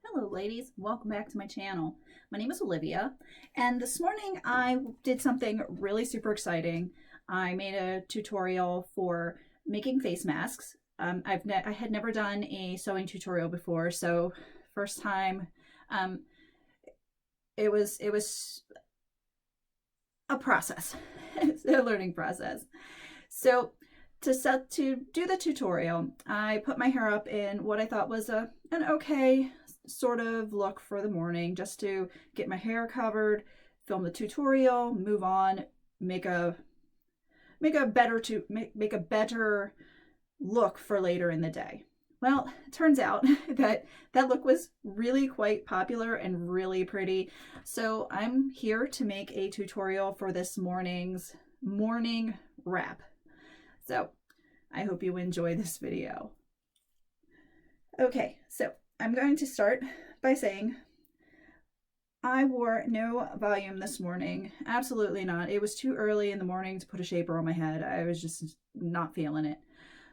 Hello ladies, welcome back to my channel. My name is Olivia, and this morning I did something really super exciting. I made a tutorial for making face masks. I had never done a sewing tutorial before, so first time. Um, it was a process. It's a learning process. So to do the tutorial, I put my hair up in what I thought was an okay sort of look for the morning, just to get my hair covered, film the tutorial, move on, make a better look for later in the day. Well, it turns out that look was really quite popular and really pretty. So I'm here to make a tutorial for this morning's morning wrap. So I hope you enjoy this video. Okay, so I'm going to start by saying I wore no volume this morning. Absolutely not. It was too early in the morning to put a shaper on my head. I was just not feeling it.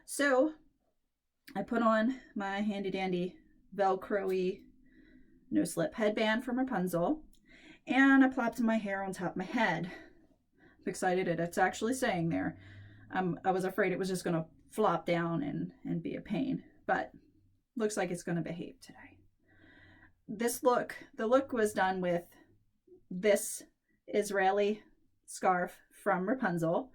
So I put on my handy dandy Velcro-y no slip headband from Rapunzel, and I plopped my hair on top of my head. I'm excited it's actually saying there. I was afraid it was just going to flop down and be a pain, but looks like it's going to behave today. The look was done with this Israeli scarf from Rapunzel.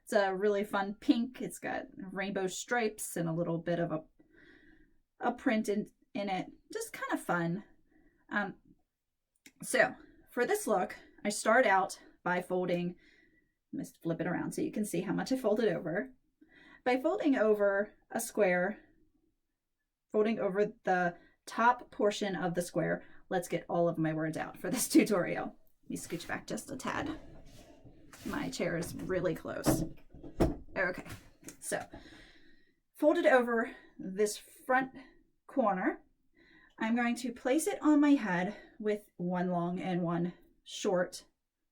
It's a really fun pink. It's got rainbow stripes and a little bit of a print in it. Just kind of fun. So for this look, I start out by folding. Let's flip it around so you can see how much I folded over. By folding over a square, folding over the top portion of the square, let's get all of my words out for this tutorial. Let me scooch back just a tad. My chair is really close. Okay, so folded over this front corner, I'm going to place it on my head with one long and one short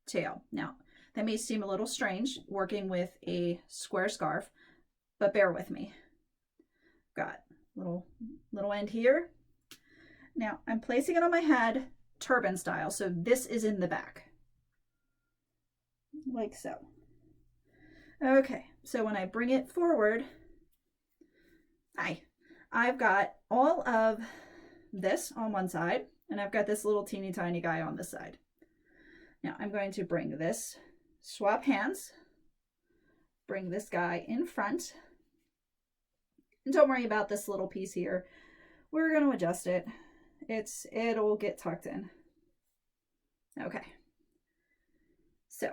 tail. Now, that may seem a little strange working with a square scarf, but bear with me. Got little end here. Now I'm placing it on my head turban style, so this is in the back, like so. Okay, so when I bring it forward, I've got all of this on one side, and I've got this little teeny tiny guy on this side. Now I'm going to bring this, swap hands, bring this guy in front, and don't worry about this little piece here. We're going to adjust it. It'll get tucked in. Okay. So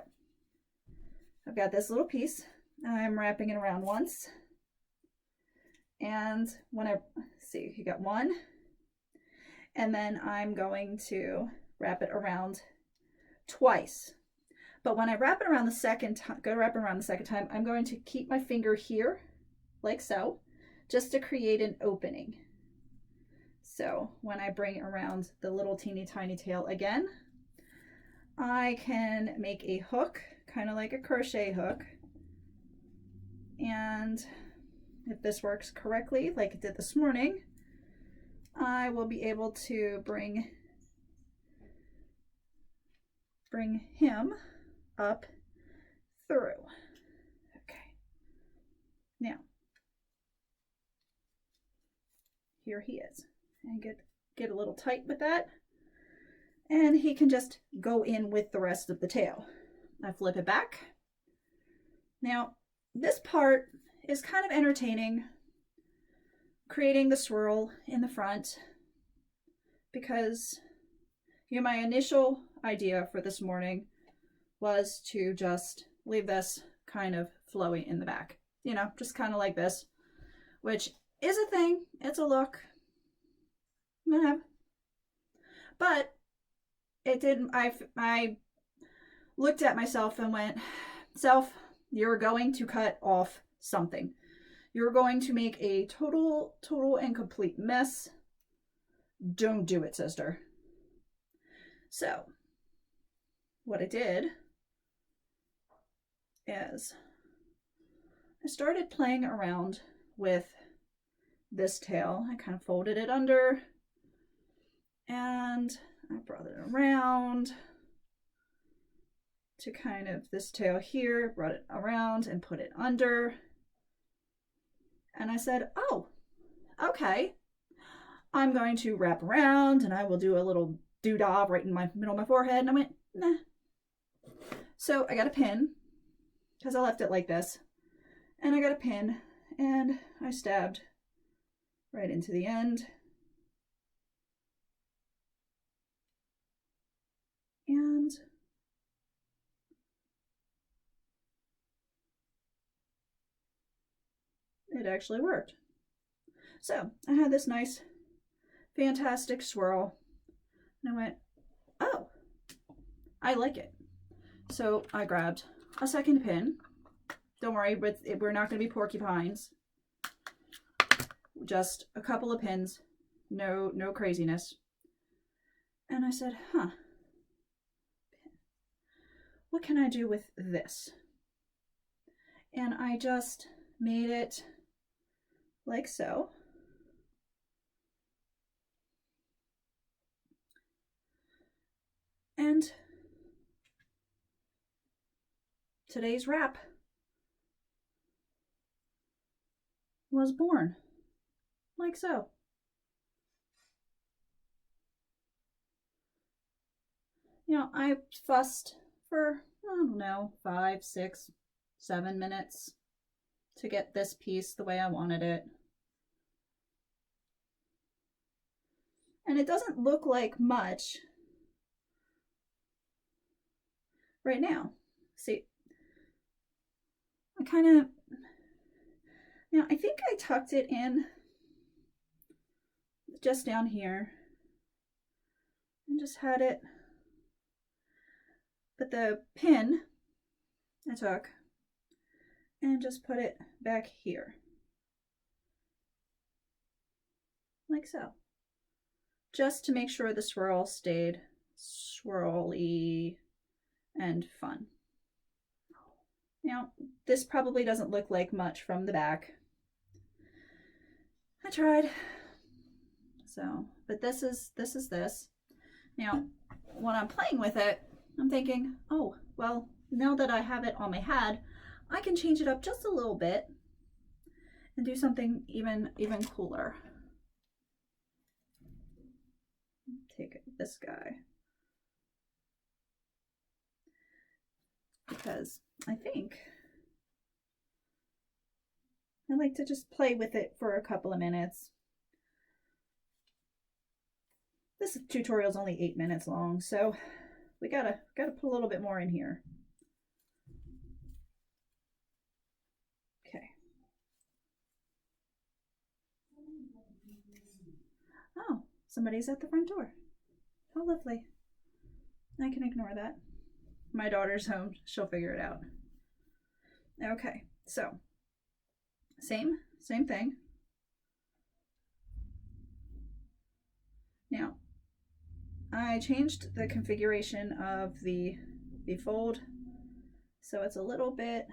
I've got this little piece. I'm wrapping it around once. And when see, you got one. And then I'm going to wrap it around twice. But when I wrap it around the second time, I'm going to keep my finger here, like so, just to create an opening. So when I bring around the little teeny tiny tail again, I can make a hook, kind of like a crochet hook. And if this works correctly, like it did this morning, I will be able to bring him up through. Okay. Now, here he is. And get a little tight with that, and he can just go in with the rest of the tail. I flip it back. Now this part is kind of entertaining, creating the swirl in the front, because my initial idea for this morning was to just leave this kind of flowy in the back, just kind of like this, which is a thing. It's a look. But it didn't. I looked at myself and went, self, you're going to cut off something. You're going to make a total and complete mess. Don't do it, sister. So what I did is I started playing around with this tail. I kind of folded it under, And I brought it around to kind of this tail here, brought it around and put it under. And I said, oh, okay. I'm going to wrap around and I will do a little doodah right in my middle of my forehead. And I went, nah. So I got a pin because I left it like this. And I got a pin and I stabbed right into the end. And it actually worked. So I had this nice, fantastic swirl. And I went, oh, I like it. So I grabbed a second pin. Don't worry, we're not going to be porcupines. Just a couple of pins. No craziness. And I said, huh, what can I do with this? And I just made it like so. And today's wrap was born like so. You know, I fussed for, I don't know, 5, 6, 7 minutes to get this piece the way I wanted it. And it doesn't look like much right now. See, I kind of, you know, I think I tucked it in just down here and just had it, but the pin I took and just put it back here, like so, just to make sure the swirl stayed swirly and fun. Now, this probably doesn't look like much from the back. I tried. So, but this is this. Now, when I'm playing with it, I'm thinking, oh, well, now that I have it on my head, I can change it up just a little bit and do something even cooler. Take this guy. Because I think I like to just play with it for a couple of minutes. This tutorial is only 8 minutes long, so we gotta put a little bit more in here. Okay. Oh, somebody's at the front door. How lovely. I can ignore that. My daughter's home. She'll figure it out. Okay, so same thing. Now, I changed the configuration of the fold, so it's a little bit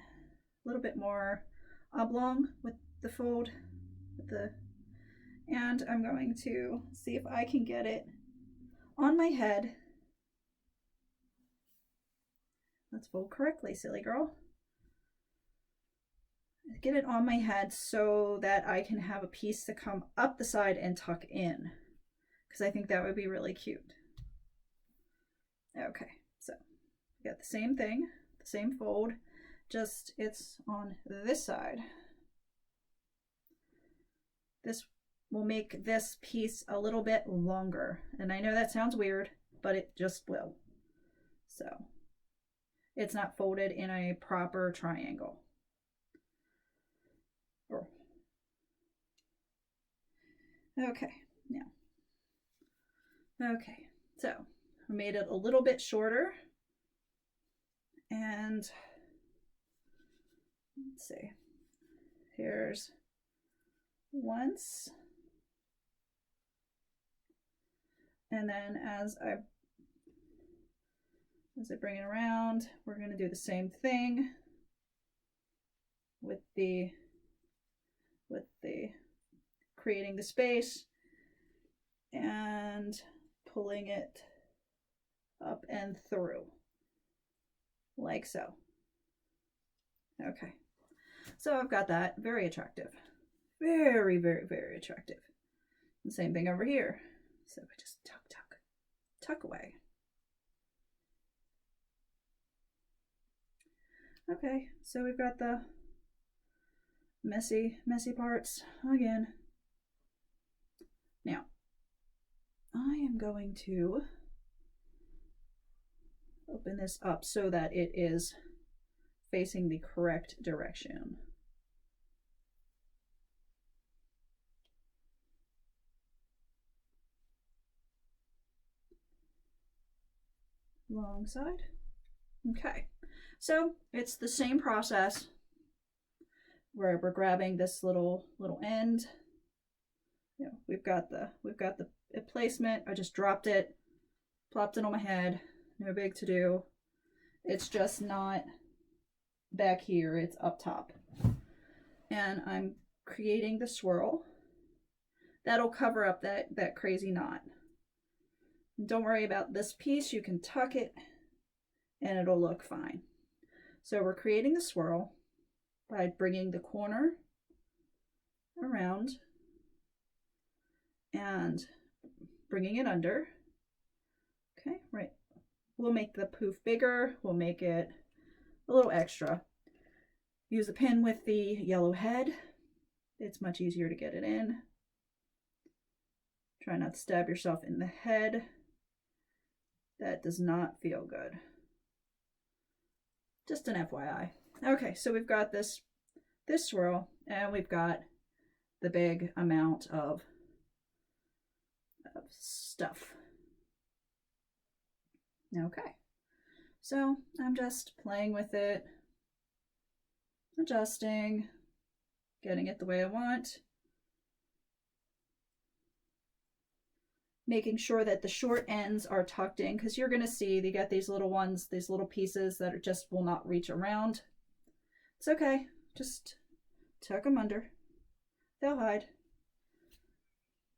more oblong with the fold, and I'm going to see if I can get it on my head. Let's fold correctly, silly girl. Get it on my head so that I can have a piece to come up the side and tuck in, because I think that would be really cute. Okay, so we got the same thing, the same fold, just it's on this side. This will make this piece a little bit longer, and I know that sounds weird, but it just will. So it's not folded in a proper triangle. Okay, now. Okay, so I made it a little bit shorter. And let's see. Here's once. And then as I bring it around, we're going to do the same thing with the creating the space and pulling it up and through, like so. Okay, so I've got that. Very attractive. Very, very, very attractive. And same thing over here. So we just tuck, tuck, tuck away. Okay, so we've got the messy parts again. Now, I am going to open this up so that it is facing the correct direction. Wrong side. Okay, so it's the same process where we're grabbing this little end. You know, we've got the placement. I just dropped it, plopped it on my head. No big to do. It's just not back here, it's up top. And I'm creating the swirl that'll cover up that crazy knot. Don't worry about this piece, you can tuck it and it'll look fine. So we're creating the swirl by bringing the corner around and bringing it under. Okay, right. We'll make the poof bigger, we'll make it a little extra. Use a pin with the yellow head. It's much easier to get it in. Try not to stab yourself in the head. That does not feel good. Just an FYI. Okay, so we've got this swirl, and we've got the big amount of stuff. Okay, so I'm just playing with it, adjusting, getting it the way I want. Making sure that the short ends are tucked in, because you're going to see you got these little ones, these little pieces that are just will not reach around. It's okay, just tuck them under. They'll hide.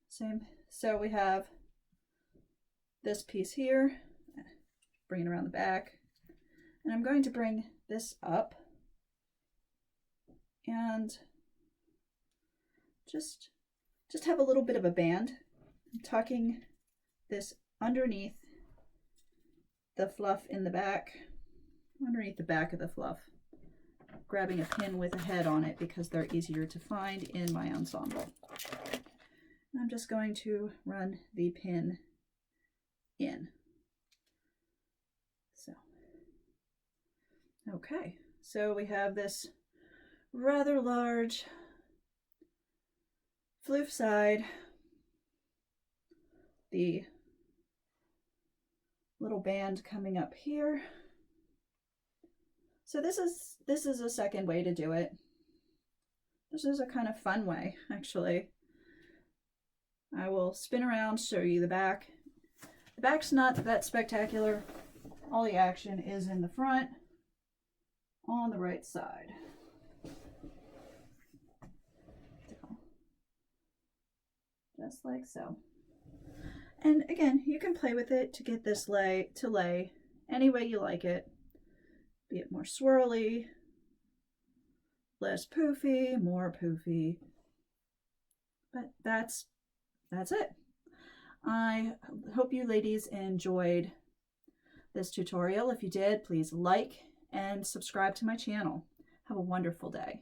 Same. So we have this piece here, bring it around the back, and I'm going to bring this up and just have a little bit of a band. I'm tucking this underneath the fluff in the back, underneath the back of the fluff, grabbing a pin with a head on it because they're easier to find in my ensemble. And I'm just going to run the pin in. So, okay, so we have this rather large floof side, the little band coming up here. So this is a second way to do it. This is a kind of fun way, actually. I will spin around, show you the back. The back's not that spectacular. All the action is in the front on the right side. Just like so. And again, you can play with it to get this lay any way you like it. Be it more swirly, less poofy, more poofy. But that's it. I hope you ladies enjoyed this tutorial. If you did, please like and subscribe to my channel. Have a wonderful day.